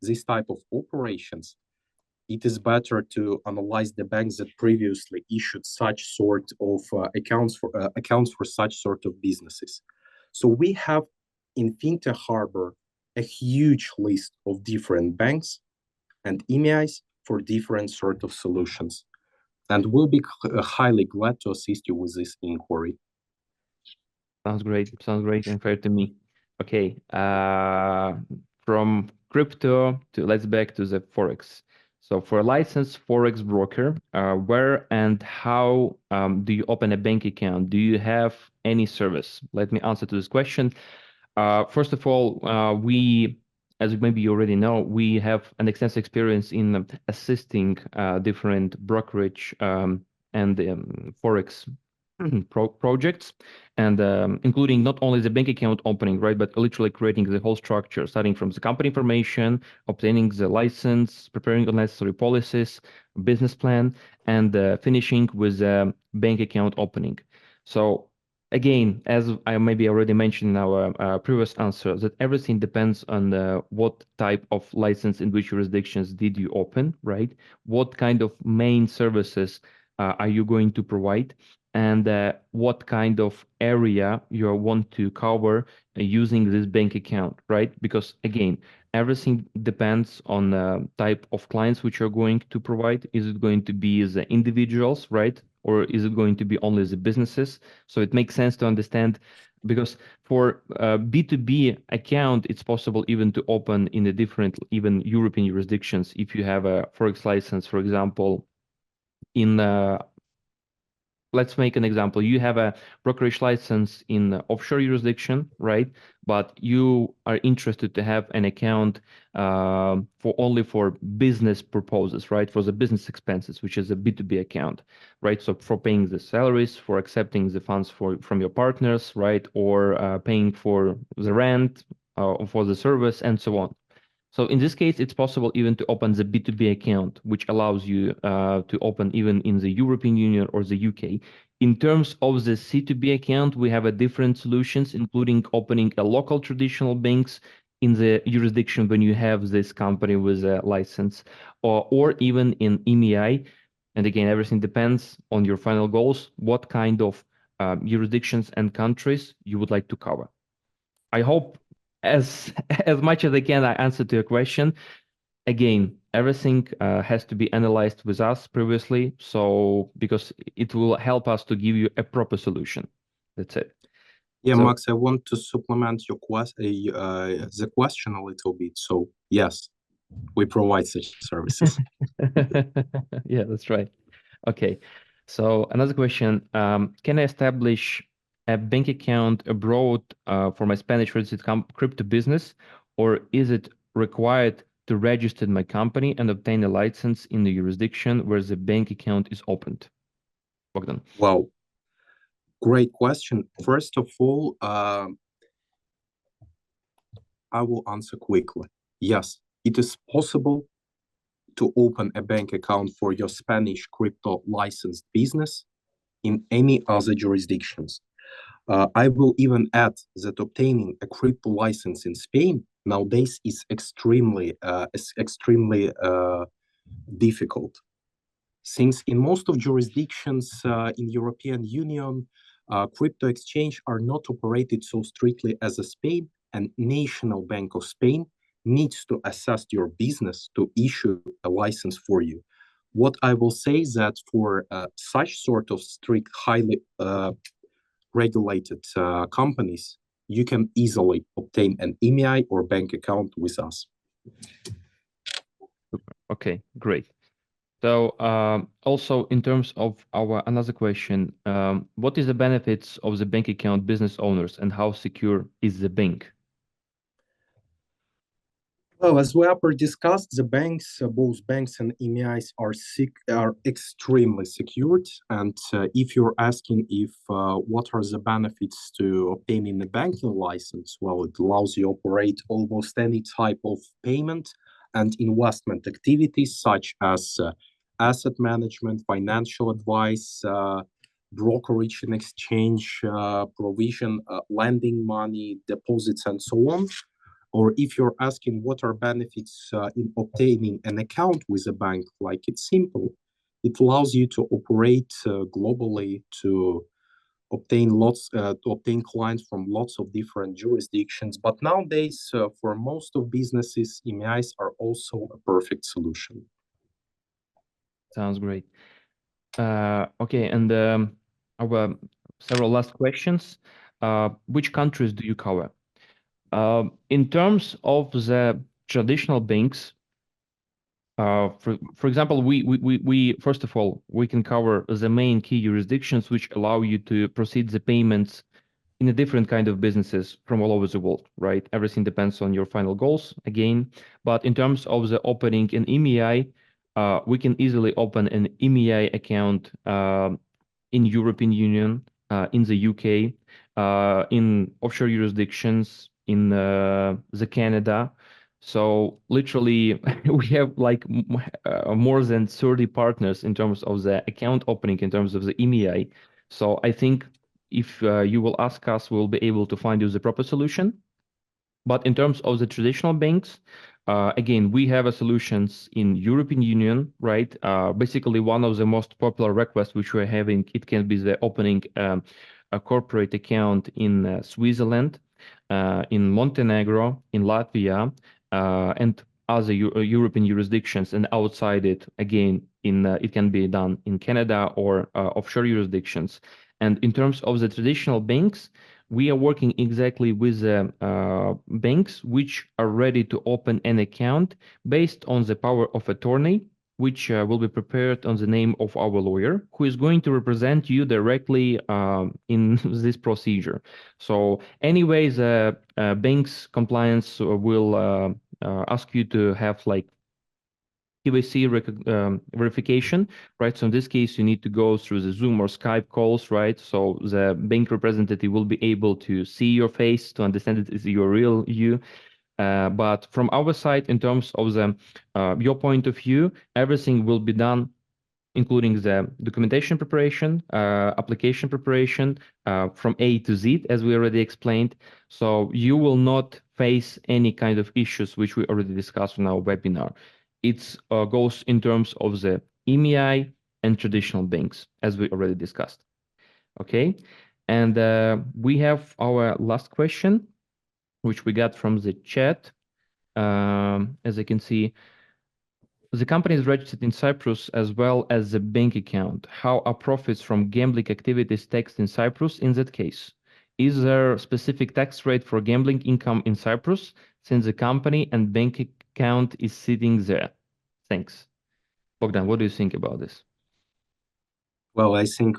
Speaker 2: this type of operations, it is better to analyze the banks that previously issued such sort of accounts for such sort of businesses. So we have in Fintech Harbor a huge list of different banks and EMIs for different sort of solutions, and we'll be highly glad to assist you with this inquiry.
Speaker 1: Sounds great. Sounds great and fair to me. Okay. From crypto to let's back to the Forex. So for a licensed Forex broker, where and how do you open a bank account? Do you have any service? Let me answer to this question. First of all, as maybe you already know, we have an extensive experience in assisting different brokerage and Forex projects, and including not only the bank account opening, right, but literally creating the whole structure, starting from the company information, obtaining the license, preparing the necessary policies, business plan, and finishing with bank account opening. So again, as I maybe already mentioned in our previous answer, that everything depends on what type of license in which jurisdictions did you open, right? What kind of main services are you going to provide? And what kind of area you want to cover using this bank account, right? Because again, everything depends on the type of clients which you're going to provide. Is it going to be the individuals, right? Or is it going to be only the businesses? So it makes sense to understand, because for B2B account, it's possible even to open in a different, even European jurisdictions. If you have a Forex license, for example, in let's make an example. You have a brokerage license in offshore jurisdiction, right? But you are interested to have an account for only for business purposes, right? For the business expenses, which is a B2B account, right? So for paying the salaries, for accepting the funds from your partners, right? Or paying for the rent, for the service, and so on. So in this case, it's possible even to open the B2B account, which allows you to open even in the European Union or the UK. In terms of the C2B account, we have a different solutions, including opening a local traditional banks in the jurisdiction when you have this company with a license, or even in EMEI. And again, everything depends on your final goals, what kind of jurisdictions and countries you would like to cover. I hope as as much as I can, I answer to your question. Again, everything has to be analyzed with us previously, so because it will help us to give you a proper solution. That's it.
Speaker 2: Yeah,
Speaker 1: So
Speaker 2: Max, I want to supplement the question a little bit. So yes, we provide such services.
Speaker 1: yeah, that's right. Okay. So another question, can I establish a bank account abroad for my Spanish registered crypto business, or is it required to register my company and obtain a license in the jurisdiction where the bank account is opened? Bogdan.
Speaker 2: Wow, great question. First of all, I will answer quickly. Yes, it is possible to open a bank account for your Spanish crypto licensed business in any other jurisdictions. I will even add that obtaining a crypto license in Spain nowadays is extremely difficult, since in most of jurisdictions in European Union, crypto exchange are not operated so strictly as a Spain, and National Bank of Spain needs to assess your business to issue a license for you. What I will say is that for such sort of strict, highly regulated companies, you can easily obtain an EMI or bank account with us.
Speaker 1: Okay, great. So also in terms of our another question, what is the benefits of the bank account business owners and how secure is the bank?
Speaker 2: Well, as we upper discussed, the banks, both banks and EMIs are extremely secured. And if you're asking if what are the benefits to obtaining a banking license, well, it allows you to operate almost any type of payment and investment activities, such as asset management, financial advice, brokerage and exchange, provision, lending money, deposits, and so on. Or if you're asking what are benefits in obtaining an account with a bank, like it's simple. It allows you to operate globally, to obtain clients from lots of different jurisdictions. But nowadays, for most of businesses, EMIs are also a perfect solution.
Speaker 1: Sounds great. Okay, and our several last questions. Which countries do you cover? In terms of the traditional banks, for example, we first of all, we can cover the main key jurisdictions which allow you to proceed the payments in a different kind of businesses from all over the world, right? Everything depends on your final goals again. But in terms of the opening an EMEI, we can easily open an EMEI account in European Union, in the UK, in offshore jurisdictions, in the Canada. So literally, we have like more than 30 partners in terms of the account opening, in terms of the EMEI. So I think if you will ask us, we'll be able to find you the proper solution. But in terms of the traditional banks, again, we have a solutions in European Union, right? Basically, one of the most popular requests which we're having, it can be the opening a corporate account in Switzerland, in Montenegro, in Latvia, and other European jurisdictions. And outside it, again, in it can be done in Canada or offshore jurisdictions. And in terms of the traditional banks, we are working exactly with the banks which are ready to open an account based on the power of attorney, which will be prepared on the name of our lawyer, who is going to represent you directly in this procedure. So anyway, the bank's compliance will ask you to have like KYC verification, right? So in this case, you need to go through the Zoom or Skype calls, right? So the bank representative will be able to see your face to understand it is your real you. But from our side, in terms of the your point of view, everything will be done, including the documentation preparation, application preparation from A to Z, as we already explained. So you will not face any kind of issues which we already discussed in our webinar. It goes in terms of the EMEI and traditional banks, as we already discussed. Okay, and we have our last question. which we got from the chat. As you can see, the company is registered in Cyprus as well as the bank account. How are profits from gambling activities taxed in Cyprus in that case? Is there a specific tax rate for gambling income in Cyprus since the company and bank account is sitting there? Thanks. Bogdan, what do you think about this?
Speaker 2: Well, I think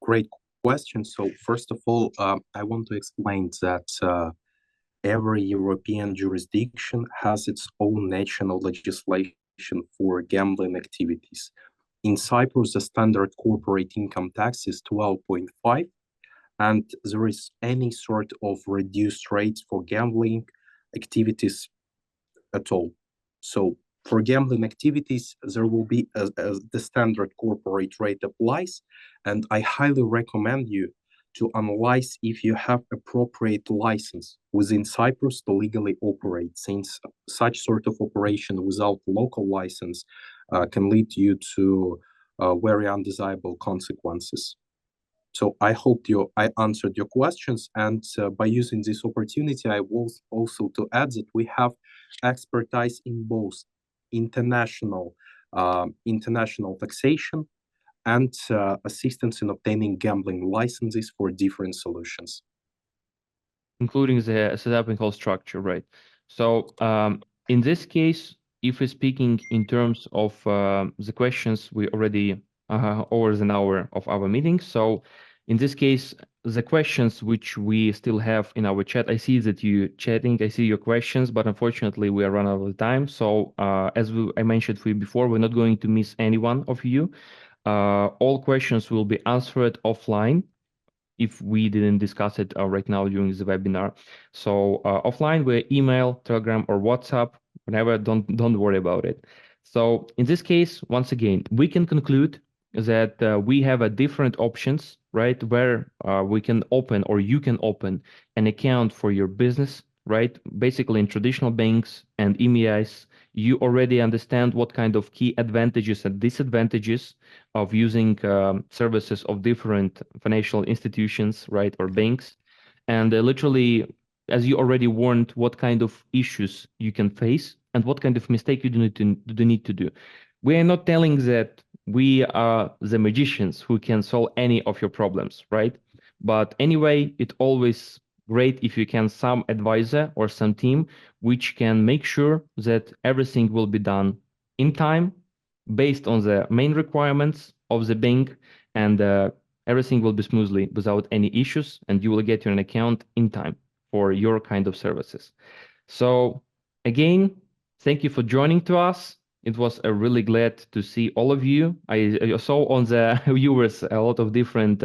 Speaker 2: great question. So first of all, I want to explain that every European jurisdiction has its own national legislation for gambling activities. In Cyprus, the standard corporate income tax is 12.5, and there is any sort of reduced rates for gambling activities at all. So for gambling activities, there will be the standard corporate rate applies, and I highly recommend you to analyze if you have appropriate license within Cyprus to legally operate, since such sort of operation without local license can lead you to very undesirable consequences. So I hope I answered your questions, and by using this opportunity, I will also to add that we have expertise in both international taxation and assistance in obtaining gambling licenses for different solutions.
Speaker 1: Including the setup and whole structure, right? So in this case, if we're speaking in terms of the questions, we already over an hour of our meeting. So in this case, the questions which we still have in our chat, I see that you chatting, I see your questions, but unfortunately we are running out of time. So as I mentioned for you before, we're not going to miss any one of you. All questions will be answered offline if we didn't discuss it right now during the webinar. So offline, we're email, Telegram, or WhatsApp, whenever, don't worry about it. So in this case, once again, we can conclude that we have a different options, right? Where we can open, or you can open an account for your business, right? Basically in traditional banks and EMIs, you already understand what kind of key advantages and disadvantages of using services of different financial institutions, right, or banks. And literally, as you already warned, what kind of issues you can face and what kind of mistake you do need to do. We are not telling that we are the magicians who can solve any of your problems, right? But anyway, it always great if you can some advisor or some team which can make sure that everything will be done in time based on the main requirements of the bank, and everything will be smoothly without any issues, and you will get your account in time for your kind of services. So again, thank you for joining to us. It was really glad to see all of you. I saw on the viewers a lot of different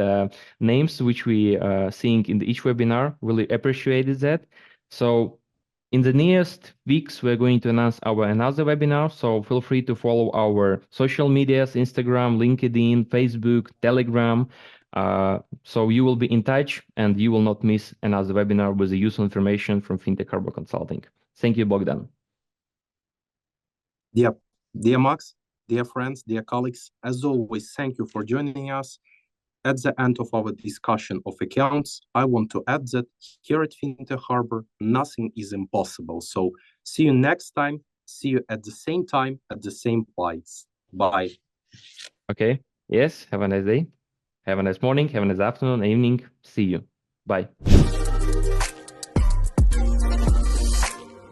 Speaker 1: names which we seeing in each webinar. Really appreciated that. So in the nearest weeks, we're going to announce our another webinar, so feel free to follow our social medias, Instagram, LinkedIn, Facebook, Telegram. So you will be in touch and you will not miss another webinar with the useful information from Fintech Harbor Consulting. Thank you, Bogdan.
Speaker 2: Yep. Dear Max, dear friends, dear colleagues, as always, thank you for joining us. At the end of our discussion of accounts, I want to add that here at Fintech Harbor, nothing is impossible. So see you next time. See you at the same time, at the same place. Bye.
Speaker 1: Okay. Yes. Have a nice day. Have a nice morning. Have a nice afternoon, evening. See you. Bye.